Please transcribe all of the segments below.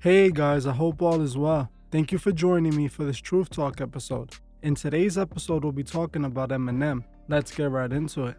Hey guys, I hope all is well. Thank you for joining me for this Truth Talk episode. In today's episode, we'll be talking about Eminem. Let's get right into it.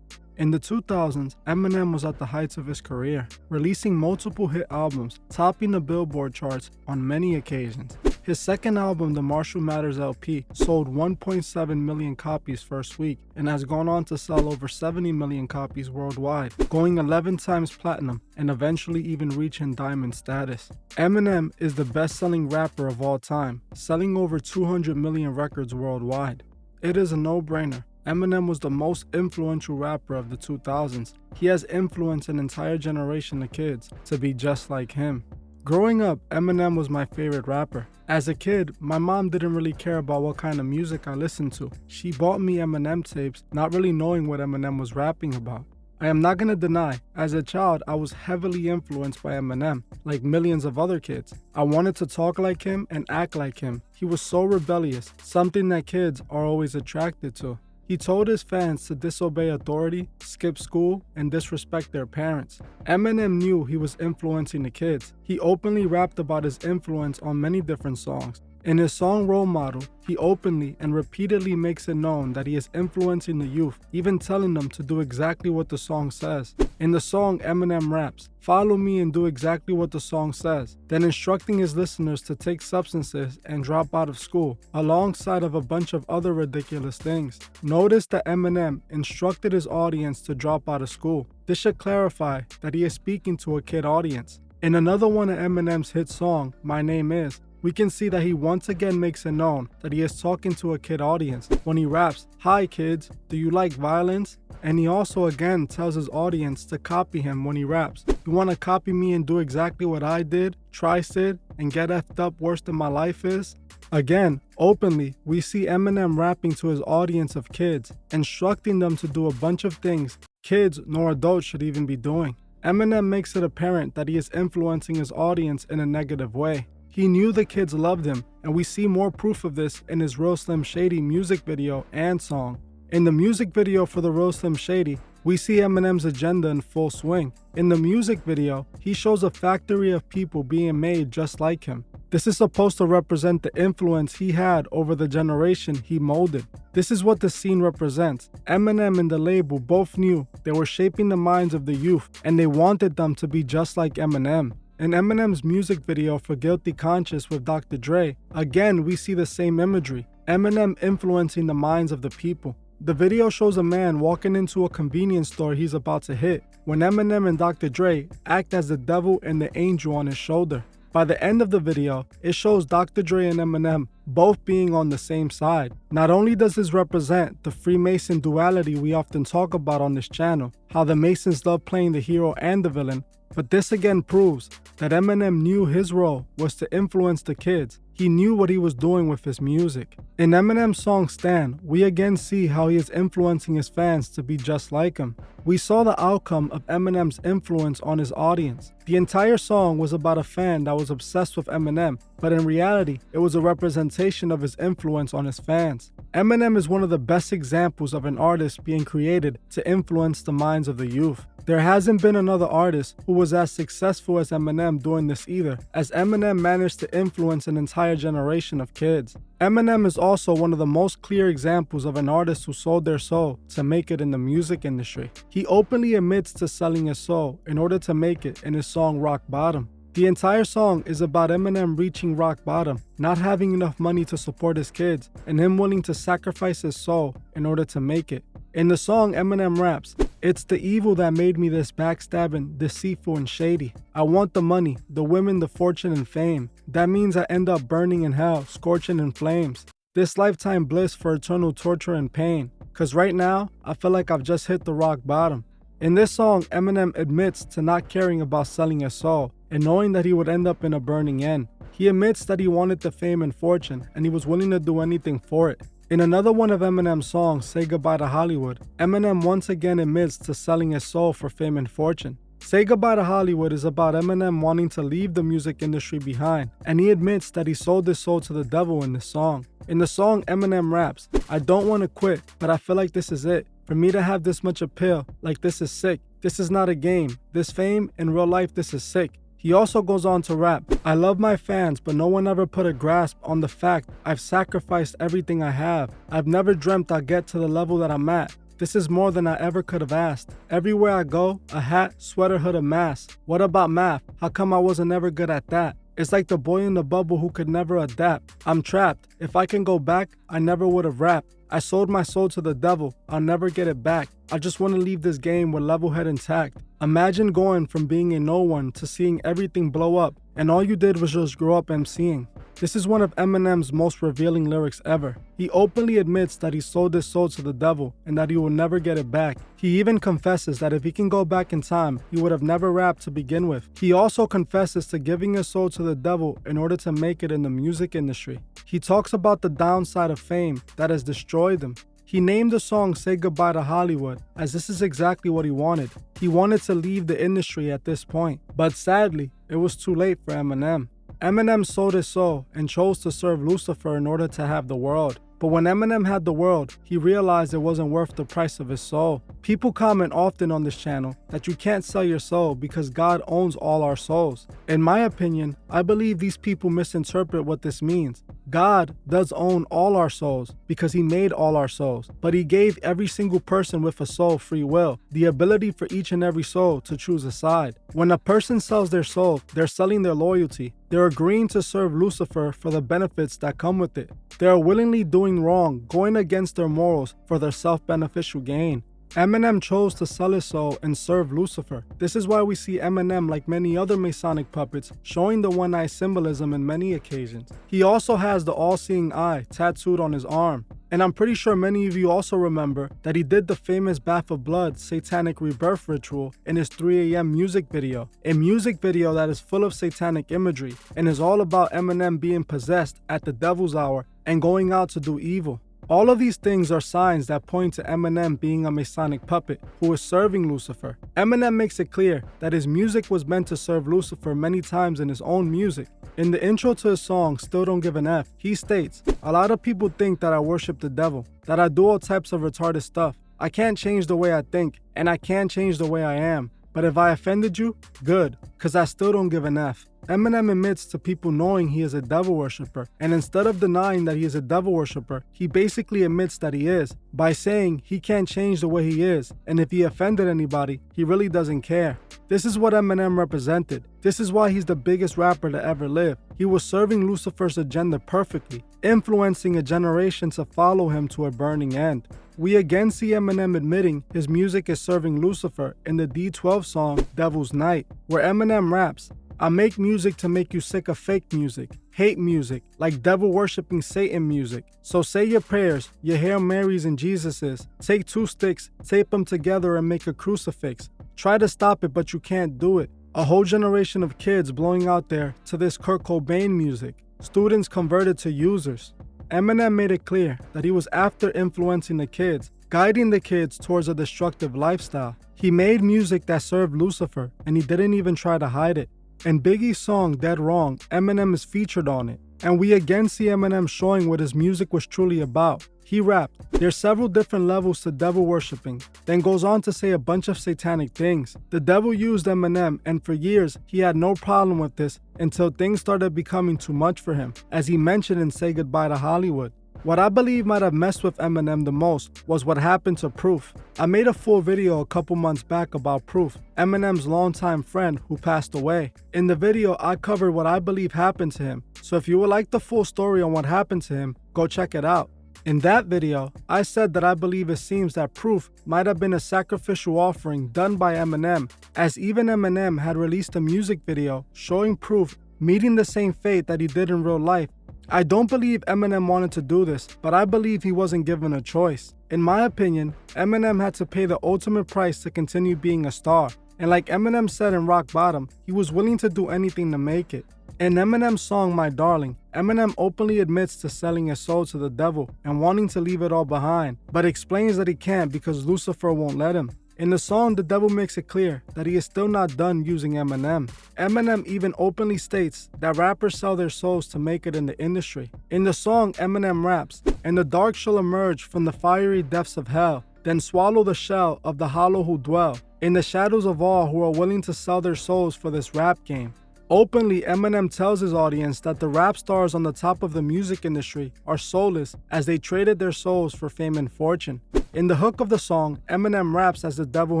In the 2000s, Eminem was at the heights of his career, releasing multiple hit albums, topping the Billboard charts on many occasions. His second album, the Marshall Mathers LP, sold 1.7 million copies first week and has gone on to sell over 70 million copies worldwide, going 11 times platinum and eventually even reaching diamond status. Eminem is the best-selling rapper of all time, selling over 200 million records worldwide. It is a no-brainer. Eminem was the most influential rapper of the 2000s. He has influenced an entire generation of kids to be just like him. Growing up, Eminem was my favorite rapper. As a kid, my mom didn't really care about what kind of music I listened to. She bought me Eminem tapes, not really knowing what Eminem was rapping about. I am not gonna deny, as a child, I was heavily influenced by Eminem, like millions of other kids. I wanted to talk like him and act like him. He was so rebellious, something that kids are always attracted to. He told his fans to disobey authority, skip school, and disrespect their parents. Eminem knew he was influencing the kids. He openly rapped about his influence on many different songs. In his song Role Model, he openly and repeatedly makes it known that he is influencing the youth, even telling them to do exactly what the song says. In the song, Eminem raps, "Follow me and do exactly what the song says," then instructing his listeners to take substances and drop out of school, alongside of a bunch of other ridiculous things. Notice that Eminem instructed his audience to drop out of school. This should clarify that he is speaking to a kid audience. In another one of Eminem's hit song, My Name Is, we can see that he once again makes it known that he is talking to a kid audience when he raps, "Hi kids, do you like violence?" And he also again tells his audience to copy him when he raps. "You wanna copy me and do exactly what I did, try Sid, and get effed up worse than my life is?" Again, openly, we see Eminem rapping to his audience of kids, instructing them to do a bunch of things kids nor adults should even be doing. Eminem makes it apparent that he is influencing his audience in a negative way. He knew the kids loved him, and we see more proof of this in his Real Slim Shady music video and song. In the music video for the Real Slim Shady, we see Eminem's agenda in full swing. In the music video, he shows a factory of people being made just like him. This is supposed to represent the influence he had over the generation he molded. This is what the scene represents. Eminem and the label both knew they were shaping the minds of the youth, and they wanted them to be just like Eminem. In Eminem's music video for Guilty Conscious with Dr. Dre, again we see the same imagery, Eminem influencing the minds of the people. The video shows a man walking into a convenience store he's about to hit, when Eminem and Dr. Dre act as the devil and the angel on his shoulder. By the end of the video, it shows Dr. Dre and Eminem both being on the same side. Not only does this represent the Freemason duality we often talk about on this channel, how the Masons love playing the hero and the villain, but this again proves that Eminem knew his role was to influence the kids. He knew what he was doing with his music. In Eminem's song Stan, we again see how he is influencing his fans to be just like him. We saw the outcome of Eminem's influence on his audience. The entire song was about a fan that was obsessed with Eminem, but in reality, it was a representation of his influence on his fans. Eminem is one of the best examples of an artist being created to influence the minds of the youth. There hasn't been another artist who was as successful as Eminem doing this either, as Eminem managed to influence an entire generation of kids. Eminem is also one of the most clear examples of an artist who sold their soul to make it in the music industry. He openly admits to selling his soul in order to make it in his song Rock Bottom. The entire song is about Eminem reaching rock bottom, not having enough money to support his kids, and him willing to sacrifice his soul in order to make it. In the song, Eminem raps, "It's the evil that made me this backstabbing, deceitful, and shady. I want the money, the women, the fortune, and fame. That means I end up burning in hell, scorching in flames. This lifetime bliss for eternal torture and pain. Cause right now, I feel like I've just hit the rock bottom." In this song, Eminem admits to not caring about selling his soul and knowing that he would end up in a burning end. He admits that he wanted the fame and fortune, and he was willing to do anything for it. In another one of Eminem's songs, Say Goodbye to Hollywood, Eminem once again admits to selling his soul for fame and fortune. Say Goodbye to Hollywood is about Eminem wanting to leave the music industry behind, and he admits that he sold his soul to the devil in this song. In the song, Eminem raps, "I don't want to quit, but I feel like this is it. For me to have this much appeal, like this is sick. This is not a game. This fame, in real life, this is sick. He also goes on to rap, "I love my fans, but no one ever put a grasp on the fact I've sacrificed everything I have. I've never dreamt I'd get to the level that I'm at. This is more than I ever could have asked. Everywhere I go, a hat, sweater, hood, a mask. What about math? How come I wasn't ever good at that? It's like the boy in the bubble who could never adapt. I'm trapped. If I can go back, I never would have rapped. I sold my soul to the devil. I'll never get it back. I just want to leave this game with level head intact. Imagine going from being a no one to seeing everything blow up, and all you did was just grow up MCing." This is one of Eminem's most revealing lyrics ever. He openly admits that he sold his soul to the devil and that he will never get it back. He even confesses that if he can go back in time, he would have never rapped to begin with. He also confesses to giving his soul to the devil in order to make it in the music industry. He talks about the downside of fame that has destroyed him. He named the song "Say Goodbye to Hollywood," as this is exactly what he wanted. He wanted to leave the industry at this point, but sadly, it was too late for Eminem. Eminem sold his soul and chose to serve Lucifer in order to have the world. But when Eminem had the world, he realized it wasn't worth the price of his soul. People comment often on this channel that you can't sell your soul because God owns all our souls. In my opinion, I believe these people misinterpret what this means. God does own all our souls because he made all our souls, but he gave every single person with a soul free will, the ability for each and every soul to choose a side. When a person sells their soul, they're selling their loyalty. They're agreeing to serve Lucifer for the benefits that come with it. They are willingly doing wrong, going against their morals for their self-beneficial gain. Eminem chose to sell his soul and serve Lucifer. This is why we see Eminem, like many other Masonic puppets, showing the one-eye symbolism in many occasions. He also has the all-seeing eye tattooed on his arm. And I'm pretty sure many of you also remember that he did the famous Bath of Blood satanic rebirth ritual in his 3 a.m. music video. A music video that is full of satanic imagery and is all about Eminem being possessed at the devil's hour and going out to do evil. All of these things are signs that point to Eminem being a Masonic puppet who is serving Lucifer. Eminem makes it clear that his music was meant to serve Lucifer many times in his own music. In the intro to his song, Still Don't Give an F, he states, "A lot of people think that I worship the devil, that I do all types of retarded stuff. I can't change the way I think, and I can't change the way I am. But if I offended you, good, cause I still don't give an F." Eminem admits to people knowing he is a devil worshipper, and instead of denying that he is a devil worshipper, he basically admits that he is, by saying he can't change the way he is, and if he offended anybody, he really doesn't care. This is what Eminem represented. This is why he's the biggest rapper to ever live. He was serving Lucifer's agenda perfectly, influencing a generation to follow him to a burning end. We again see Eminem admitting his music is serving Lucifer in the D12 song Devil's Night, where Eminem raps, "I make music to make you sick of fake music, hate music, like devil-worshipping Satan music. So say your prayers, your Hail Marys and Jesuses. Take 2 sticks, tape them together and make a crucifix. Try to stop it, but you can't do it." A whole generation of kids blowing out there to this Kurt Cobain music. Students converted to users. Eminem made it clear that he was after influencing the kids, guiding the kids towards a destructive lifestyle. He made music that served Lucifer, and he didn't even try to hide it. In Biggie's song Dead Wrong, Eminem is featured on it, and we again see Eminem showing what his music was truly about. He rapped, "There's several different levels to devil worshipping," then goes on to say a bunch of satanic things. The devil used Eminem, and for years, he had no problem with this until things started becoming too much for him, as he mentioned in Say Goodbye to Hollywood. What I believe might have messed with Eminem the most was what happened to Proof. I made a full video a couple months back about Proof, Eminem's longtime friend who passed away. In the video, I covered what I believe happened to him, so if you would like the full story on what happened to him, go check it out. In that video, I said that I believe it seems that Proof might have been a sacrificial offering done by Eminem, as even Eminem had released a music video showing Proof meeting the same fate that he did in real life. I don't believe Eminem wanted to do this, but I believe he wasn't given a choice. In my opinion, Eminem had to pay the ultimate price to continue being a star. And like Eminem said in Rock Bottom, he was willing to do anything to make it. In Eminem's song My Darling, Eminem openly admits to selling his soul to the devil and wanting to leave it all behind, but explains that he can't because Lucifer won't let him. In the song, the devil makes it clear that he is still not done using Eminem. Eminem even openly states that rappers sell their souls to make it in the industry. In the song, Eminem raps, "And the dark shall emerge from the fiery depths of hell, then swallow the shell of the hollow who dwell in the shadows of all who are willing to sell their souls for this rap game." Openly, Eminem tells his audience that the rap stars on the top of the music industry are soulless as they traded their souls for fame and fortune. In the hook of the song, Eminem raps as the devil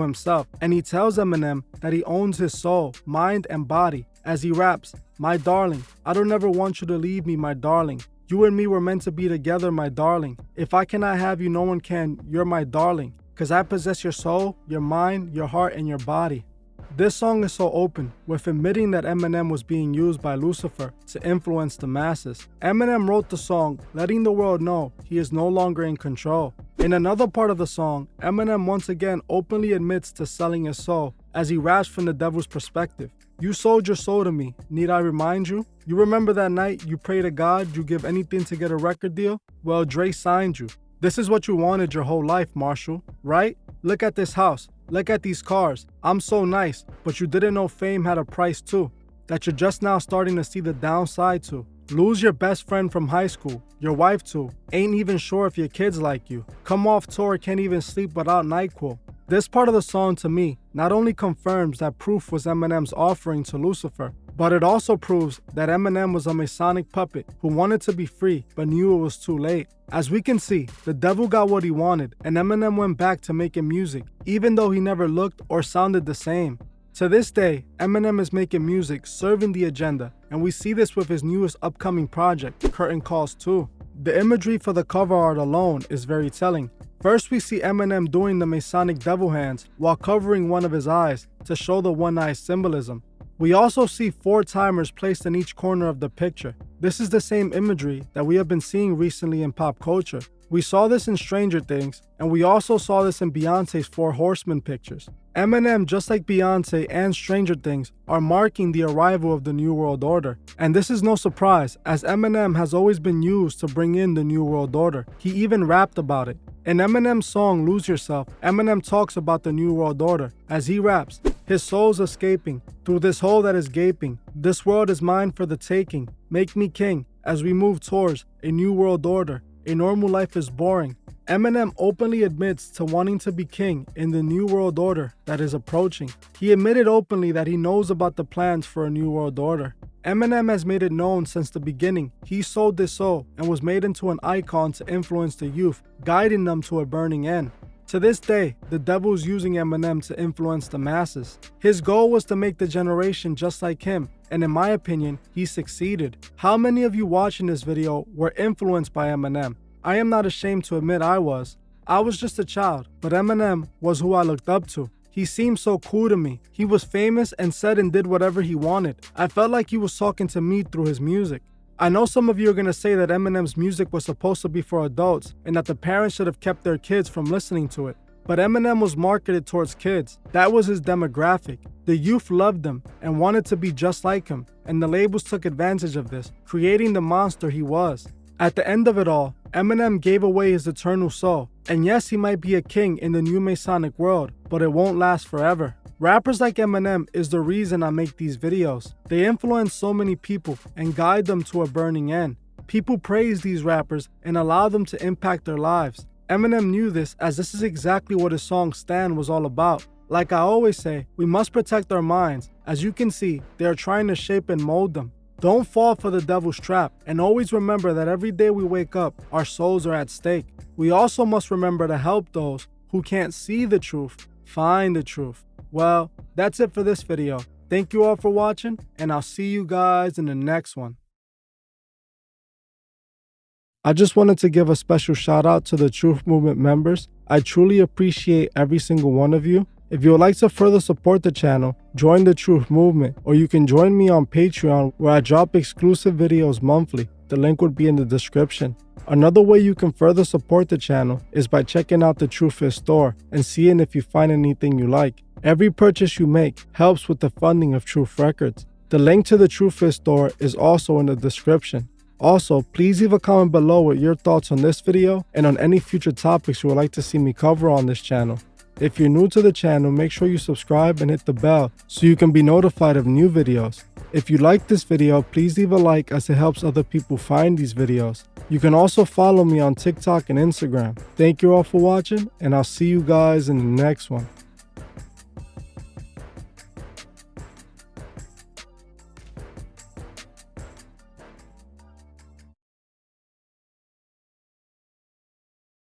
himself, and he tells Eminem that he owns his soul, mind, and body as he raps, "My darling, I don't ever want you to leave me, my darling. You and me were meant to be together, my darling. If I cannot have you, no one can. You're my darling, 'cause I possess your soul, your mind, your heart, and your body." This song is so open, with admitting that Eminem was being used by Lucifer to influence the masses. Eminem wrote the song, letting the world know he is no longer in control. In another part of the song, Eminem once again openly admits to selling his soul as he raps from the devil's perspective. "You sold your soul to me, need I remind you? You remember that night you prayed to God you give anything to get a record deal? Well, Dre signed you. This is what you wanted your whole life, Marshall, right? Look at this house. Look at these cars. I'm so nice, but you didn't know fame had a price too, that you're just now starting to see the downside to. Lose your best friend from high school, your wife too, ain't even sure if your kids like you. Come off tour, can't even sleep without NyQuil." This part of the song to me not only confirms that proof was Eminem's offering to Lucifer, but it also proves that Eminem was a Masonic puppet who wanted to be free but knew it was too late. As we can see, the devil got what he wanted and Eminem went back to making music, even though he never looked or sounded the same. To this day, Eminem is making music serving the agenda, and we see this with his newest upcoming project, Curtain Calls 2. The imagery for the cover art alone is very telling. First, we see Eminem doing the Masonic devil hands while covering one of his eyes to show the one-eye symbolism. We also see 4 timers placed in each corner of the picture. This is the same imagery that we have been seeing recently in pop culture. We saw this in Stranger Things, and we also saw this in Beyonce's 4 Horsemen pictures. Eminem, just like Beyonce and Stranger Things, are marking the arrival of the New World Order. And this is no surprise, as Eminem has always been used to bring in the New World Order. He even rapped about it. In Eminem's song Lose Yourself, Eminem talks about the New World Order as he raps, "His soul's escaping through this hole that is gaping. This world is mine for the taking. Make me king as we move towards a new world order. A normal life is boring." Eminem openly admits to wanting to be king in the new world order that is approaching. He admitted openly that he knows about the plans for a new world order. Eminem has made it known since the beginning he sold his soul and was made into an icon to influence the youth, guiding them to a burning end. To this day, the devil is using Eminem to influence the masses. His goal was to make the generation just like him, and in my opinion, he succeeded. How many of you watching this video were influenced by Eminem? I am not ashamed to admit I was. I was just a child, but Eminem was who I looked up to. He seemed so cool to me. He was famous and said and did whatever he wanted. I felt like he was talking to me through his music. I know some of you are going to say that Eminem's music was supposed to be for adults and that the parents should have kept their kids from listening to it. But Eminem was marketed towards kids. That was his demographic. The youth loved him and wanted to be just like him, and the labels took advantage of this, creating the monster he was. At the end of it all, Eminem gave away his eternal soul. And yes, he might be a king in the new Masonic world, but it won't last forever. Rappers like Eminem is the reason I make these videos. They influence so many people and guide them to a burning end. People praise these rappers and allow them to impact their lives. Eminem knew this, as this is exactly what his song Stan was all about. Like I always say, we must protect our minds. As you can see, they are trying to shape and mold them. Don't fall for the devil's trap, and always remember that every day we wake up, our souls are at stake. We also must remember to help those who can't see the truth find the truth. Well, that's it for this video. Thank you all for watching, and I'll see you guys in the next one. I just wanted to give a special shout out to the Truth Movement members. I truly appreciate every single one of you. If you would like to further support the channel, join the Truth Movement, or you can join me on Patreon where I drop exclusive videos monthly. The link would be in the description. Another way you can further support the channel is by checking out the Truth store and seeing if you find anything you like. Every purchase you make helps with the funding of Truth Records. The link to the Truth store is also in the description. Also, please leave a comment below with your thoughts on this video and on any future topics you would like to see me cover on this channel. If you're new to the channel, make sure you subscribe and hit the bell so you can be notified of new videos. If you like this video, please leave a like as it helps other people find these videos. You can also follow me on TikTok and Instagram. Thank you all for watching, and I'll see you guys in the next one.